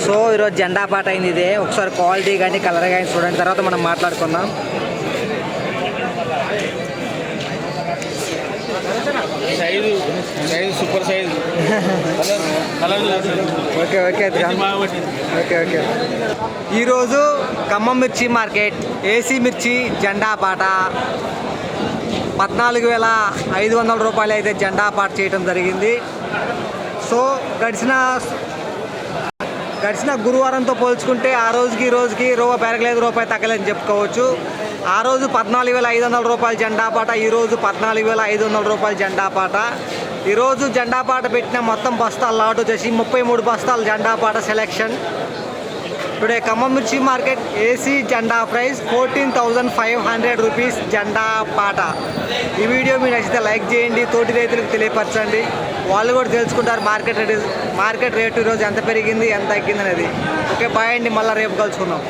So ఈరోజు జెండా పాట అయింది. ఇదే ఒకసారి క్వాలిటీ కానీ కలర్ కానీ చూడండి, తర్వాత మనం మాట్లాడుకుందాం. Super size okay okay okay okay. ఈరోజు ఖమ్మం మిర్చి మార్కెట్ ఏసీ మిర్చి జెండా పాట 14,500 రూపాయలు అయితే జెండా పాట చేయడం జరిగింది. సో గడిచిన గురువారంతో పోల్చుకుంటే ఆ రోజుకి ఈ రోజుకి రూపాయి పెరగలేదు, రూపాయి తగ్గలేదని చెప్పుకోవచ్చు. ఆ రోజు 14,500 రూపాయల జెండా పాట, ఈరోజు 14,500 రూపాయల జెండా పాట. ఈరోజు జెండా పాట పెట్టిన మొత్తం బస్తాల లాట్ వచ్చేసి 33 బస్తాల జెండా పాట సెలెక్షన్. టుడే ఖమ్మం మిర్చి మార్కెట్ ఏసీ జెండా ప్రైస్ 14,500 రూపీస్ జెండా పాట. ఈ వీడియో మీకు నచ్చితే లైక్ చేయండి, తోటి రైతులకు తెలియపరచండి, వాళ్ళు కూడా తెలుసుకుంటారు మార్కెట్ రేటు ఈరోజు ఎంత పెరిగింది ఎంత తగ్గింది అనేది. ఓకే బాయ్ అండి, మళ్ళీ రేపు కలుసుకుందాం.